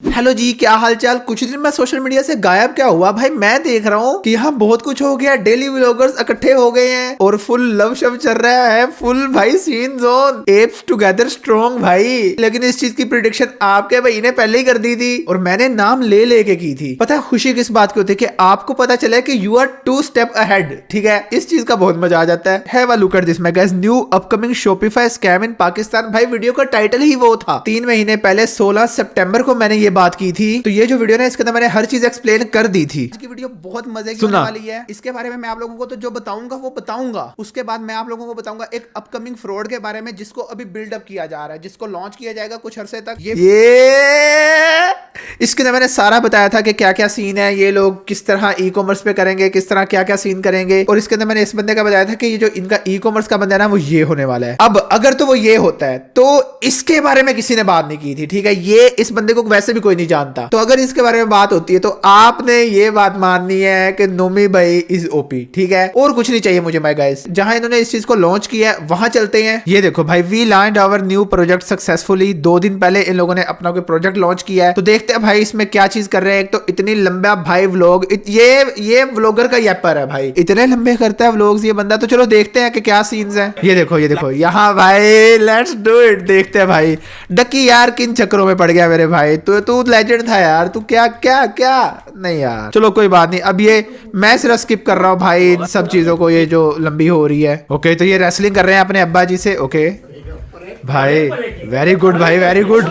Hello जी, क्या हालचाल। कुछ दिन मैं सोशल मीडिया से गायब क्या हुआ भाई। मैं देख रहा हूँ कि यहाँ बहुत कुछ हो गया, डेली व्लॉगर्स इकट्ठे हो गए हैं और फुल लव शव चल रहा है, फुल भाई सीन जोन, एप्स टुगेदर स्ट्रॉन्ग भाई। लेकिन इस चीज की प्रिडिक्शन आपके भाई ने पहले ही कर दी थी और मैंने नाम ले लेके की थी। पता है खुशी किस बात की होती है कि आपको पता चले कि यू आर 2 स्टेप अहेड। ठीक है, इस चीज का बहुत मजा आ जाता है। Have a look at this guys, new upcoming Shopify scam इन पाकिस्तान। भाई वीडियो का टाइटल ही वो था। 3 महीने पहले 16 सितंबर को मैंने ये बात की थी। तो ये जो वीडियो है इसके अंदर मैंने हर चीज एक्सप्लेन कर दी थी। इसकी वीडियो बहुत मजे की होने वाली है। इसके बारे में मैं आप लोगों को तो जो बताऊंगा वो बताऊंगा। उसके बाद मैं आप लोगों को बताऊंगा एक अपकमिंग फ्रॉड के बारे में जिसको अभी बिल्डअप किया जा रहा है, जिसको लॉन्च किया जाएगा कुछ अरसे तक। ये इसके अंदर मैंने सारा बताया था कि क्या क्या सीन है, ये लोग किस तरह ई कॉमर्स पे करेंगे, किस तरह क्या क्या सीन करेंगे। और इसके अंदर मैंने इस बंदे का बताया था कि ये जो इनका ई कॉमर्स का बंदा है ना, वो ये होने वाला है। अब अगर तो वो ये होता है तो इसके बारे में किसी ने बात नहीं की थी। ठीक है, ये इस बंदे को वैसे भी कोई नहीं जानता। तो अगर इसके बारे में बात होती है तो आपने ये बात माननी है कि नोमी भाई इज ओपी। ठीक है, और कुछ नहीं चाहिए मुझे माय गाइस। जहां इन्होंने इस चीज को लॉन्च किया है वहां चलते हैं। ये देखो भाई, we launched our new project successfully. 2 दिन पहले इन लोगों ने अपना कोई प्रोजेक्ट लॉन्च किया है। तो देखते हैं भाई इसमें क्या चीज कर रहे हैं। एक तो इतनी लंबा भाई व्लॉग, ये व्लॉगर का यैपर है भाई, इतने लंबे करता है व्लॉग्स ये बंदा। तो चलो देखते हैं कि क्या सीन्स हैं। ये देखो यहाँ भाई, लेट्स डू इट। देखते हैं भाई। डकी यार किन चक्करों में पड़ गया मेरे भाई। तू लेजेंड था यार। तू क्या क्या क्या नहीं यार, चलो कोई बात नहीं। अब ये मैं सिर्फ स्किप कर रहा हूँ भाई इन सब चीजों को, ये जो लंबी हो रही है। ओके, तो ये रेसलिंग कर रहे हैं अपने अब्बा जी से। ओके भाई, वेरी गुड भाई, वेरी गुड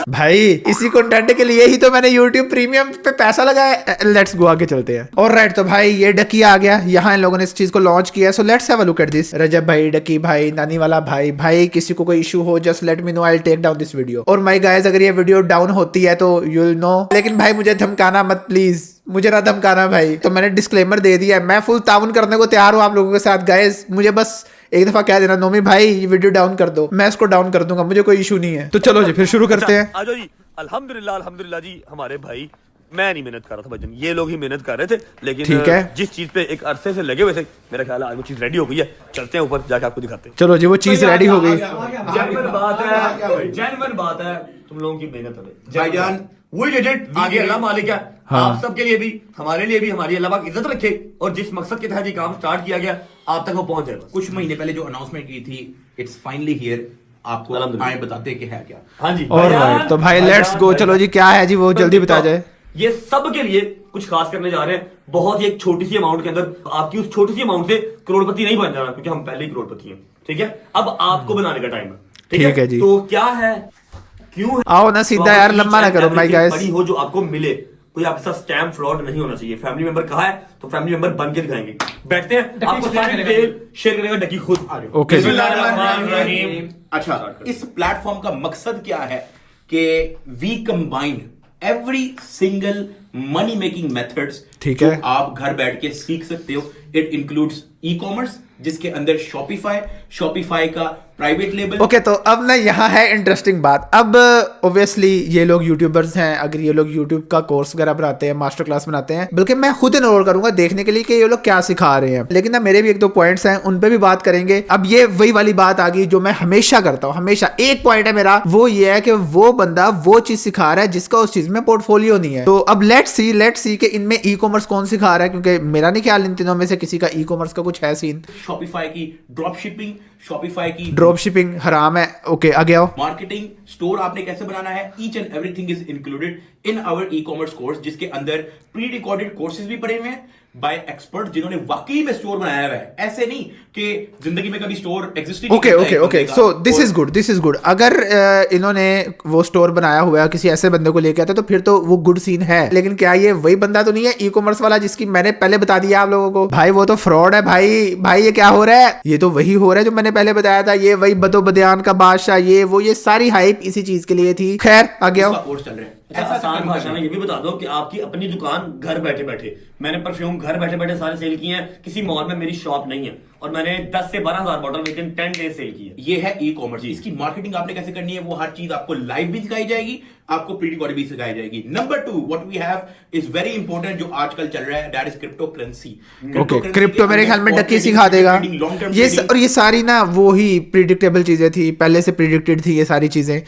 भाई। इसी कंटेंट के लिए ही तो मैंने YouTube प्रीमियम पे पैसा लगाया। लेट्स गो, आगे चलते हैं। ऑलराइट, तो भाई ये डकी आ गया। यहाँ इन लोगों ने इस चीज को लॉन्च किया। So let's have a look at this. रजब भाई, डकी भाई, नानी वाला भाई। भाई किसी को कोई इशू हो just let me know, I will take down this video. और माय गाइस, अगर ये वीडियो डाउन होती है तो यू विल नो। लेकिन भाई मुझे धमकाना मत प्लीज, मुझे ना धमकाना भाई। तो मैंने डिस्क्लेमर दे दिया है, मैं फुल ताउन करने को तैयार हूँ आप लोगों के साथ। गाइस मुझे बस एक दफा कह देना, नोमी भाई ये वीडियो डाउन कर दो, मैं इसको डाउन कर दूंगा, मुझे कोई इशू नहीं है। तो चलो जी फिर शुरू करते हैं। आ जाओ जी। अल्हम्दुलिल्लाह जी। हमारे भाई, मैं नहीं मेहनत कर रहा था भाईजान, ये लोग ही मेहनत कर रहे थे। लेकिन ठीक है, जिस चीज पे एक अरसे से लगे हुए थे, मेरा ख्याल है आज वो चीज रेडी हो गई है। चलते हैं ऊपर जाके आपको दिखाते हैं। चलो जी, वो चीज रेडी हो गई। जेन्युइन बात है, तुम लोगों की मेहनत है भाईजान। वही एजेंट आगे अल्लाह मालिक है। हाँ। आप सबके लिए भी, हमारे लिए भी, हमारी अल्लाह पाक इज्जत रखे और जिस मकसद के तहत ये काम स्टार्ट किया गया आप तक वो पहुंच जाएगा। कुछ महीने पहले जो अनाउंसमेंट की थी, इट्स फाइनली हियर। आपको आए बताते कि है क्या। हाँ जी, ऑलराइट, तो भाई लेट्स गो। चलो जी, क्या है जी वो जल्दी बता जाए। ये सब के लिए कुछ खास करने जा रहे हैं। बहुत ही एक छोटी सी अमाउंट के अंदर आपकी उस छोटी सी अमाउंट से करोड़पति नहीं बन जाना, क्योंकि हम पहले ही करोड़पति हैं। ठीक है, अब आपको बनाने का टाइम है। ठीक है जी। तो क्या है, क्यों है, आओ ना सीधा यार, लंबा ना करो माय गाइस। बड़ी हो जो आपको मिले, कोई आपके साथ स्कैम फ्रॉड नहीं होना चाहिए। फैमिली मेंबर कहा है तो फैमिली मेंबर बन के दिखाएंगे। बैठते हैं, आपको सारी डिटेल शेयर करेगा डकी खुद। ओके जी। बिस्मिल्लाहिर्रहमानिर्रहीम। अच्छा, इस प्लेटफॉर्म का मकसद क्या है कि we combine every single money making methods. ठीक है, आप घर बैठ के सीख सकते हो। इट इंक्लूड्स ई कॉमर्स, जिसके अंदर शॉपिफाई का प्राइवेट लेबल। ओके, तो अब ना यहाँ है इंटरेस्टिंग बात। अब ऑब्वियसली ये लोग यूट्यूबर्स हैं। अगर ये लोग यूट्यूब का कोर्स वगैरह बनाते हैं, मास्टर क्लास बनाते हैं, बल्कि मैं खुद इनरोल करूंगा देखने के लिए कि ये लोग क्या सिखा रहे हैं। लेकिन ना मेरे भी 1-2 पॉइंट्स हैं, उन पे भी बात करेंगे। अब ये वही वाली बात आ गई जो मैं हमेशा करता हूँ। हमेशा एक पॉइंट है मेरा, वो ये है कि वो बंदा वो चीज सिखा रहा है जिसका उस चीज में पोर्टफोलियो नहीं है। तो अब लेट्स सी कि इनमें ई कॉमर्स कौन सिखा रहा है, क्योंकि मेरा नहीं ख्याल इन तीनों में से किसी का ई कॉमर्स का कुछ है सीन। शॉपिफाई की ड्रॉप शिपिंग हराम है। ओके, आगे आओ। मार्केटिंग स्टोर आपने कैसे बनाना है, each and everything is included in our e commerce course, जिसके अंदर प्री रिकॉर्डेड कोर्सेज भी पड़े हुए हैं बाय एक्सपर्ट जिन्होंने वाकई में स्टोर बनाया हुआ है। ऐसे नहीं कि जिंदगी में कभी स्टोर एग्जिस्ट ही नहीं करता है। Okay, so this is good. अगर इन्होंने वो स्टोर बनाया हुआ है, किसी ऐसे बंदे को लेके आते तो फिर तो वो गुड सीन है। लेकिन क्या ये वही बंदा तो नहीं है ई कॉमर्स वाला जिसकी मैंने पहले बता दिया आप लोगों को? भाई वो तो फ्रॉड है भाई। ये क्या हो रहा है? ये तो वही हो रहा है जो मैंने पहले बताया था। ये वही बदोबदियान का बादशाह, ये सारी हाइप इसी चीज के लिए थी। खैर, आगे आओ। कोर्स चल रहे हैं। ऐसा आसान भाषा में ये भी बता दो कि आपकी अपनी दुकान घर बैठे बैठे, मैंने परफ्यूम घर बैठे बैठे सारे सेल किए हैं। किसी मॉल में मेरी शॉप नहीं है और मैंने 10 से 12,000 bottle with in 10 days cell की है। ये है ई कॉमर्स। इसकी मार्केटिंग आपने कैसे करनी है, वो हर चीज आपको लाइव भी सिखाई जाएगी, आपको प्री रिकॉर्डेड भी सिखाई जाएगी। Number 2, what we have is very important, जो आजकल चल रहा है, that is crypto currency. Okay, crypto मेरे ख्याल में डकी सिखा देगा। ये सारी ना वो ही प्रिडिक्टेबल चीजें थी, पहले से प्रिडिक्टेड थी ये सारी चीजें।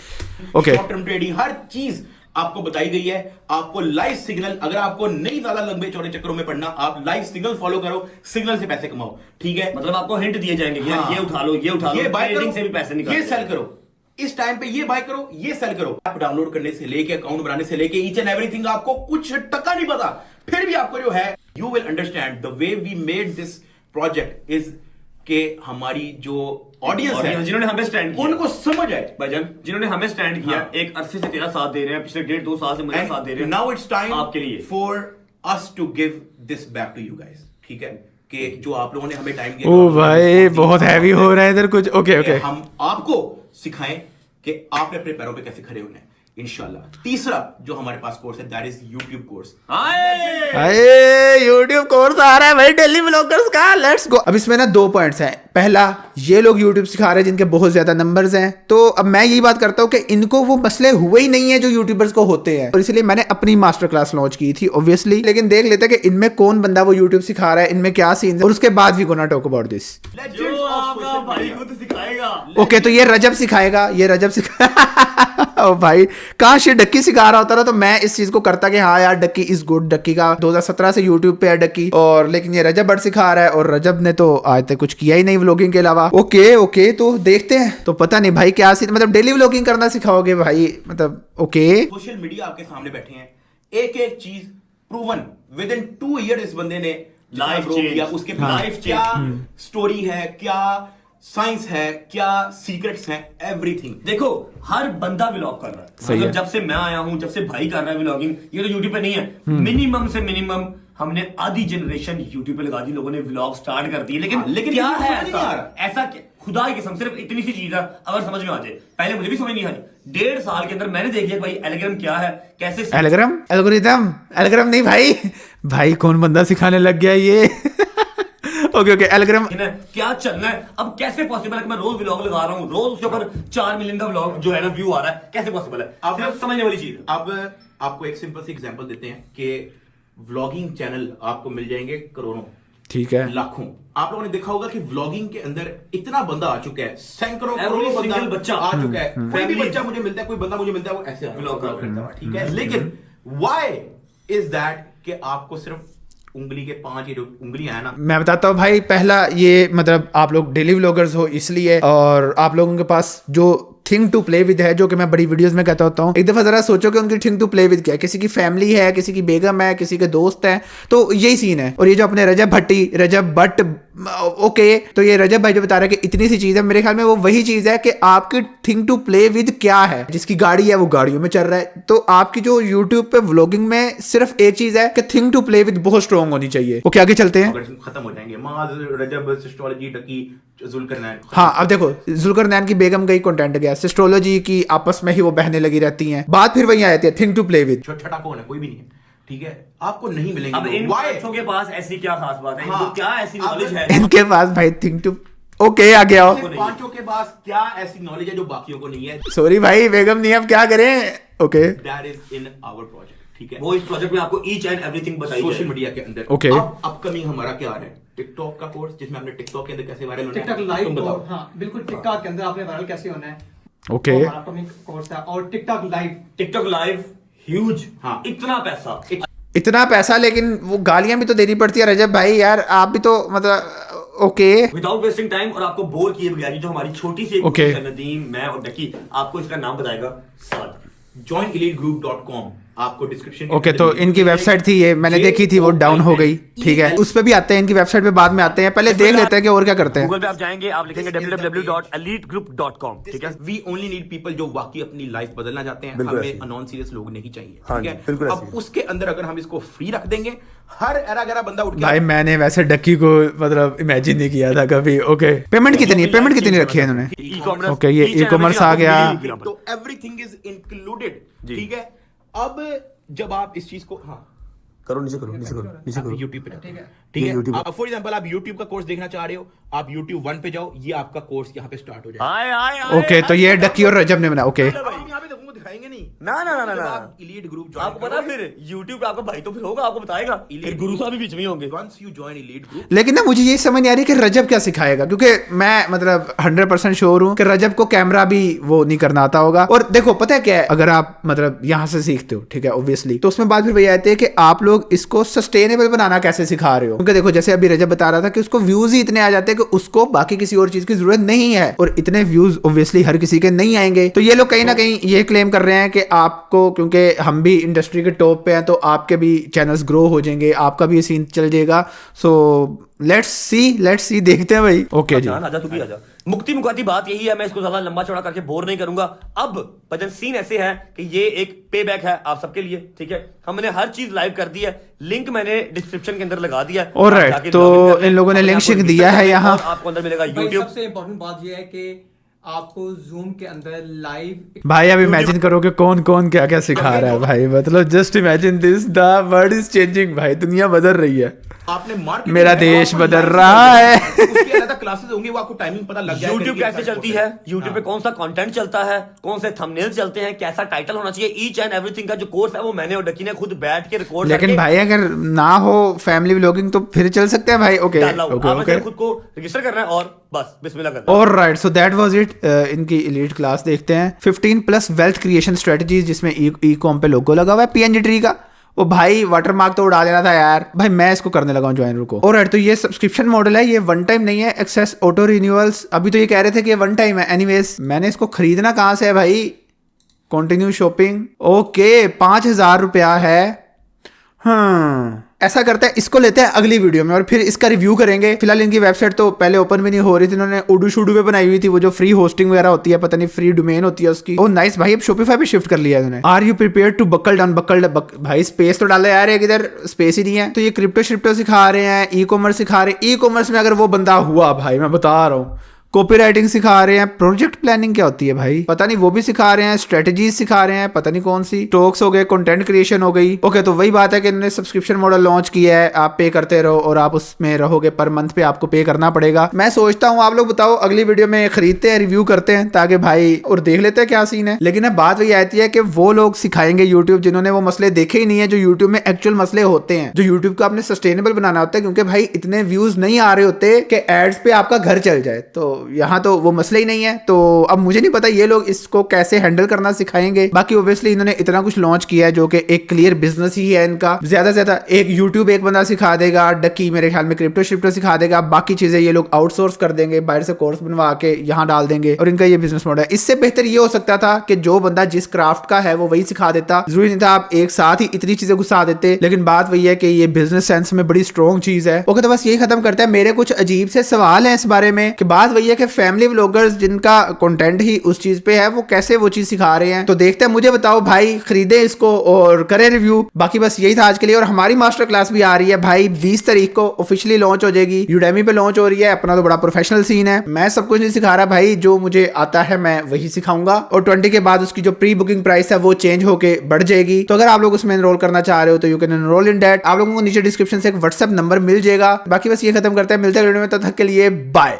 ओके, शॉर्ट टर्म ट्रेडिंग, हर चीज आपको बताई गई है। आपको लाइव सिग्नल, अगर आपको नहीं ज्यादा लंबे चौड़े चक्करों में पड़ना, आप लाइव सिग्नल फॉलो करो, सिग्नल से पैसे कमाओ, ठीक है। मतलब आपको हिंट दिए जाएंगे कि यार ये उठा लो, ये उठा लो, बाय ट्रेडिंग से भी पैसे निकाल, ये सेल करो, इस टाइम पे ये बाय करो, ये सेल करो। ऐप डाउनलोड करने से लेके अकाउंट बनाने से लेके ईच एंड एवरीथिंग आपको कुछ टका नहीं पता, फिर भी आपको जो है you will understand the way we made this project is के हमारी जो ऑडियंस है, जिन्होंने हमें स्टैंड किया, उनको समझ आए भाईजान, जिन्होंने हमें स्टैंड किया, एक अरसे से तेरा साथ दे रहे हैं, पिछले 1.5-2 साल से मेरा साथ दे रहे हैं। नाउ इट्स टाइम आपके लिए for us to give this back to you guys, ठीक है, कि जो आप लोगों ने हमें टाइम दिया, ओ भाई बहुत हैवी हो रहा है इधर कुछ। ओके ओके, हम आपको सिखाएं कि आपने अपने पैरों पे कैसे खड़े होना है इंशाल्लाह। तीसरा जो हमारे पास कोर्स है दैट इज यूट्यूब कोर्स। अरे यूट्यूब कोर्स आ रहा है भाई डेली व्लॉगर्स का, लेट्स गो। अब इसमें ना 2 पॉइंट्स हैं। पहला, ये लोग यूट्यूब सिखा रहे हैं जिनके बहुत ज्यादा नंबर्स हैं, तो अब मैं यही बात करता हूँ कि इनको वो मसले हुए ही नहीं है जो यूट्यूबर्स को होते हैं, और इसलिए मैंने अपनी मास्टर क्लास लॉन्च की थी ऑब्वियसली। लेकिन देख लेते हैं कि इनमें कौन बंदा वो यूट्यूब सिखा रहा है, इनमें क्या सीन है, और उसके बाद we gonna talk about this. जो आपका भाई खुद सिखाएगा। ओके, तो ये रजब सिखाएगा, ये रजब ओ भाई, काश ये डक्की सिखा रहा होता ना तो मैं इस चीज को करता कि हाँ यार डक्की इज गुड। डक्की का 2017 से यूट्यूब पे है डक्की, और लेकिन ये रजब बट सिखा रहा है, और रजब ने तो आज तक कुछ किया ही नहीं व्लॉगिंग के अलावा। ओके ओके, तो देखते हैं। तो पता नहीं भाई क्या सीन, मतलब डेली व्लॉगिंग करना सिखाओगे भाई, मतलब ओके। सोशल मीडिया आपके सामने बैठे हैं, एक एक चीज प्रूवन विद इन 2 ईयर इस बंदे ने लाइफ किया, उसके लाइफ क्या स्टोरी है, क्या साइंस है, क्या सीक्रेट्स हैं, एवरीथिंग। देखो हर बंदा व्लॉग कर रहा है, मतलब जब से मैं आया हूं, जब से भाई कर रहा है व्लॉगिंग, ये तो यूट्यूब पे नहीं है, मिनिमम से मिनिमम हमने आधी जनरेशन यूट्यूब पे लगा दी, लोगों ने व्लॉग स्टार्ट कर दिए। लेकिन क्या है ऐसा क्या, खुदा की कसम सिर्फ इतनी सी चीज है, अगर समझ में आ जाए। पहले मुझे भी समझ नहीं आई, 1.5 साल के अंदर मैंने देख लिया भाई एल्गोरिथम क्या है, कैसे एल्गोरिथम एल्गोरिथम नहीं भाई, भाई कौन बंदा सिखाने लग गया ये। ओके ओके, एल्गोरिथम क्या चलना है। अब कैसे पॉसिबल है कि मैं रोज व्लॉग लगा रहा हूँ, रोज उसके ऊपर 4 मिलियन का व्लॉग जो है ना व्यू आ रहा है, कैसे पॉसिबल है? अब सिर्फ समझने वाली चीज। अब आपको एक सिंपल सी एग्जांपल देते हैं कि व्लॉगिंग चैनल आपको मिल जाएंगे करोड़ों, ठीक है, लाखों। आप लोगों ने देखा होगा कि व्लॉगिंग के अंदर इतना बंदा आ चुका है, सैकड़ों Every करोड़ों single बच्चा आ चुका है। कोई भी Family। बच्चा मुझे मिलता है, कोई बंदा मुझे मिलता है, वो ऐसे व्लॉग करता है, ठीक है। लेकिन व्हाई इज दैट कि आपको सिर्फ उंगली के 5 ही उंगलियां है ना। मैं बताता हूँ भाई, पहला ये मतलब आप लोग डेली व्लॉगर्स हो इसलिए, और आप लोगों के पास जो थिंग टू प्ले विद है, जो कि मैं बड़ी वीडियोस में कहता होता हूँ, एक दफा जरा सोचो कि उनकी थिंग टू प्ले विद क्या है। किसी की फैमिली है, किसी की बेगम है, किसी के दोस्त है, तो यही सीन है। और ये जो अपने रजब भट्ट ओके, तो ये रजब भाई जो बता रहे हैं कि इतनी सी चीज है, मेरे ख्याल में वो वही चीज है कि आपकी थिंग टू प्ले विद क्या है। जिसकी गाड़ी है वो गाड़ियों में चल रहा है, तो आपकी जो यूट्यूब पे व्लॉगिंग में सिर्फ एक चीज है कि थिंग टू प्ले विद बहुत स्ट्रॉन्ग होनी चाहिए। ओके, आगे चलते हैं। खत्म हो जाएंगे रजब, सिस्टोलॉजी, डकी, जुल्करनैन। हाँ, अब देखो जुल्करनैन की बेगम गई, कंटेंट गया, सिस्ट्रोलॉजी की आपस में ही वो बहने लगी रहती हैं, बात फिर वही आती है थिंग टू प्ले विद। छठा कौन है? कोई भी नहीं है, ठीक है, आपको नहीं मिलेंगे। अब इन बच्चों के पास ऐसी क्या खास बात है, इनको क्या ऐसी नॉलेज है इनके पास भाई थिंग टू, ओके आगे आओ। पांचों के पास क्या ऐसी नॉलेज है जो बाकियों को नहीं है? सॉरी भाई बेगम नहीं, अब क्या करें। Okay, that is in our project, ठीक है। वो इस प्रोजेक्ट में आपको ईच एंड एवरीथिंग बताई सोशल मीडिया के अंदर। ओके, अब अपकमिंग हमारा क्या है? टिकटॉक का कोर्स, जिसमें हमने टिकटॉक के अंदर कैसे वायरल होना है, टिकटॉक लाइव। तुम बताओ। हाँ बिल्कुल, टिकटॉक के अंदर आपने वायरल कैसे होना है, ओके, वो हमारा अपकमिंग कोर्स है। और टिकटॉक लाइव ह्यूज, हाँ। इतना पैसा, इतना पैसा, लेकिन वो गालियां भी तो देनी पड़ती है रजब भाई यार, आप भी तो मतलब ओके। विदाउट वेस्टिंग टाइम और आपको बोर किए बगैर, जो हमारी छोटी सी Okay. नदीम, मैं और डकी आपको इसका नाम बताएगा साथ। joinelitegroup.com आपको डिस्क्रिप्शन। ओके, तो इनकी वेबसाइट थी ये, मैंने देखी थी, वो डाउन हो गई, ठीक है, उस पे भी आते हैं, इनकी वेबसाइट पे बाद में आते हैं, पहले देख लेते हैं कि और क्या करते हैं। गूगल पे आप जाएंगे, आप लिखेंगे www.elitegroup.com, ठीक है। वी ओनली नीड पीपल जो वाकई अपनी लाइफ बदलना चाहते हैं। बिल्कुल हमें नॉन सीरियस लोग नहीं चाहिए, हाँ ठीक जी, है। बिल्कुल अब उसके अंदर अगर हम इसको फ्री रख देंगे, हर एरा गरा बंदा उठ भाई मैंने वैसे डक्की को मतलब इमेजिन नहीं किया था कभी। ओके, पेमेंट कितनी रखी है इन्होंने? ई-कॉमर्स, ओके, ये ई-कॉमर्स आ गया, तो एवरीथिंग इज इंक्लूडेड, ठीक है। अब जब आप इस चीज को, हाँ करो, नीचे करो, नीचे करो, नीचे करो। YouTube पे जाओ, ठीक है। ठीक है। YouTube। फॉर एग्जांपल आप YouTube का कोर्स देखना चाह रहे हो, आप YouTube 1 पे जाओ, ये आपका कोर्स यहाँ पे स्टार्ट हो जाएगा। आए आए आए, ओके, तो ये डक्की और रजब ने बनाया। ओके, अब हम यहाँ पे देखूंगा तो दिखाएंगे नहीं। ना ना ना ना जब ना आप elite group join आपको पता है फिर YouTube पे आपका भाई तो फिर होगा, आपको बताएगा, फिर गुरु साहब भी बीच में ही होंगे। once you join elite group, लेकिन ना मुझे ये समझ नहीं आ रही कि रजब क्या सिखाएगा, क्योंकि मैं मतलब 100% श्योर हूँ कि रजब को कैमरा भी वो नहीं करना आता होगा। और देखो पता है क्या है, अगर आप मतलब यहाँ से सीखते हो, ठीक है, ऑब्वियसली, तो उसमें बात फिर वही आती है कि आप लोग इसको सस्टेनेबल बनाना कैसे सिखा रहे हो। क्योंकि देखो जैसे अभी रजब बता रहा था कि उसको व्यूज ही इतने आ जाते हैं कि उसको बाकी किसी और चीज की जरूरत नहीं है, और इतने व्यूज ऑब्वियसली हर किसी के नहीं आएंगे। तो ये लोग कहीं ना कहीं ये क्लेम कर रहे हैं कि आपको, क्योंकि हम भी इंडस्ट्री के टॉप पे हैं, तो आपके भी चैनल्स ग्रो हो जाएंगे, आपका भी ये सीन चल जाएगा। सो लेट्स सी देखते हैं भाई। ओके जी, आजा तू भी आजा। मुक्ति मुकाती बात यही है, मैं इसको ज्यादा लंबा चौड़ा करके बोर नहीं करूंगा। अब भजन सीन ऐसे है कि ये एक पे बैक है आप सबके लिए, ठीक है। हमने हर चीज लाइव कर दी है, लिंक मैंने डिस्क्रिप्शन के अंदर लगा दिया है। ऑलराइट, जाके तो login कर लें। इन लोगों ने अपने लिंक आप को शिंक register दिया है कर लें यहाँ। और आपको अंदर मिलेगा भाई YouTube। सबसे इंपॉर्टेंट बात ये है कि आपको जूम के अंदर लाइव भाई अब इमेजिन करो कि कौन कौन क्या क्या सिखा रहा है भाई, मतलब just imagine this, the world is changing भाई, दुनिया बदल रही है, आपने marketing मेरा है, देश आपको बदल live रहा है। तो उसकी अलग क्लासेस होंगी, वो आपको टाइमिंग पता लग जाएगा। YouTube कैसे चलती है, YouTube पे कौन सा कंटेंट चलता है, कौन से थंबनेल्स चलते हैं, कैसा टाइटल होना चाहिए, ईच एंड एवरीथिंग का जो कोर्स है वो मैंने और डकी ने खुद बैठ के रिकॉर्ड लेकिन भाई अगर ना हो फैमिली व्लॉगिंग तो फिर चल सकते हैं भाई। ओके ओके खुद को रजिस्टर करना है और बस बिस्मिल्लाह करना है। Alright, so that was it. इनकी एलीट क्लास देखते हैं, 15+ वेल्थ क्रिएशन स्ट्रेटजीज, जिसमें ई कॉम पे लोगो लगा हुआ है पीएनजी ट्री का। ओ भाई वाटरमार्क तो उड़ा देना था यार। भाई मैं इसको करने लगा हूँ ज्वाइन, रुको। ऑलराइट, तो ये सब्सक्रिप्शन मॉडल है, ये वन टाइम नहीं है। एक्सेस ऑटो रिन्यूअल्स, अभी तो ये कह रहे थे कि ये वन टाइम है। एनीवेज मैंने इसको खरीदना कहाँ से है भाई? कंटिन्यू शॉपिंग, ओके 5000 रुपया है। हाँ ऐसा करते हैं, इसको लेते हैं अगली वीडियो में और फिर इसका रिव्यू करेंगे। फिलहाल इनकी वेबसाइट तो पहले ओपन भी नहीं हो रही थी, इन्होंने उडू शुडू पे बनाई हुई थी, वो जो फ्री होस्टिंग वगैरह होती है, पता नहीं फ्री डोमेन होती है उसकी। ओह नाइस भाई, अब शॉपिफाई पे शिफ्ट कर लिया है इन्होंने। Are you prepare to buckle down? भाई स्पेस तो डाला यार, एक इधर स्पेस ही नहीं है। तो ये क्रिप्टो शिप्टो सिखा रहे हैं, ई कॉमर्स सिखा रहे हैं। ई कॉमर्स में अगर वो बंदा हुआ भाई, मैं बता रहा हूँ, कॉपीराइटिंग सिखा रहे हैं, प्रोजेक्ट प्लानिंग क्या होती है भाई पता नहीं, वो भी सिखा रहे हैं, स्ट्रेटजीज सिखा रहे हैं, पता नहीं कौन सी, टॉक्स हो गए, कंटेंट क्रिएशन हो गई। ओके, तो वही बात है कि इन्होंने सब्सक्रिप्शन मॉडल लॉन्च किया है, आप पे करते रहो और आप उसमें रहोगे, पर मंथ पे आपको पे करना पड़ेगा। मैं सोचता हूँ आप लोग बताओ, अगली वीडियो में खरीदते हैं, रिव्यू करते हैं, ताकि भाई और देख लेते हैं क्या सीन है। लेकिन अब बात वही आती है कि वो लोग सिखाएंगे यूट्यूब जिन्होंने वो मसले देखे ही नहीं है, जो यूट्यूब में एक्चुअल मसले होते हैं, जो यूट्यूब को आपने सस्टेनेबल बनाना होता है, क्योंकि भाई इतने व्यूज नहीं आ रहे होते कि एड्स पे आपका घर चल जाए। तो यहाँ तो वो मसला ही नहीं है। तो अब मुझे नहीं पता ये लोग इसको कैसे हैंडल करना सिखाएंगे। बाकी ऑब्वियसली इन्होंने इतना कुछ लॉन्च किया है जो कि एक क्लियर बिजनेस ही है इनका। ज्यादा से ज्यादा एक यूट्यूब एक बंदा सिखा देगा, डकी मेरे ख्याल में क्रिप्टो शिप्टो सिखा देगा, बाकी चीजें ये लोग आउटसोर्स कर देंगे, बाहर से कोर्स बनवा के यहाँ डाल देंगे, और इनका ये बिजनेस मॉडल है। इससे बेहतर ये हो सकता था कि जो बंदा जिस क्राफ्ट का है वो वही सिखा देता, जरूरी नहीं था आप एक साथ ही इतनी चीजें घुसा देते। लेकिन बात वही है कि ये बिजनेस सेंस में बड़ी स्ट्रॉन्ग चीज है। ओके, तो बस यही खत्म करते हैं। मेरे कुछ अजीब से सवाल हैं इस बारे में कि बात वही है कि फैमिली व्लॉगर्स जिनका कंटेंट ही उस चीज पे है, वो कैसे वो चीज सिखा रहे हैं। तो देखते हैं, मुझे बताओ भाई, खरीदे इसको और करें रिव्यू। बाकी बस यही था आज के लिए। और हमारी मास्टर क्लास भी आ रही है भाई, 20 तारीख को ऑफिशियली लॉन्च हो जाएगी, यूडेमी पे लॉन्च हो रही है। अपना तो बड़ा प्रोफेशनल सीन है, मैं सब कुछ नहीं सिखा रहा भाई, जो मुझे आता है मैं वही सिखाऊंगा। और 20 के बाद उसकी जो प्री बुकिंग प्राइस है वो चेंज होके बढ़ जाएगी। तो अगर आप लोग उसमें एनरोल करना चाह रहे हो तो you can enrol in that. आप लोगों को नीचे डिस्क्रिप्शन से एक व्हाट्सएप नंबर मिल जाएगा। बाकी बस ये खत्म करते हैं, मिलते हैं वीडियो में, तब तक के लिए बाय।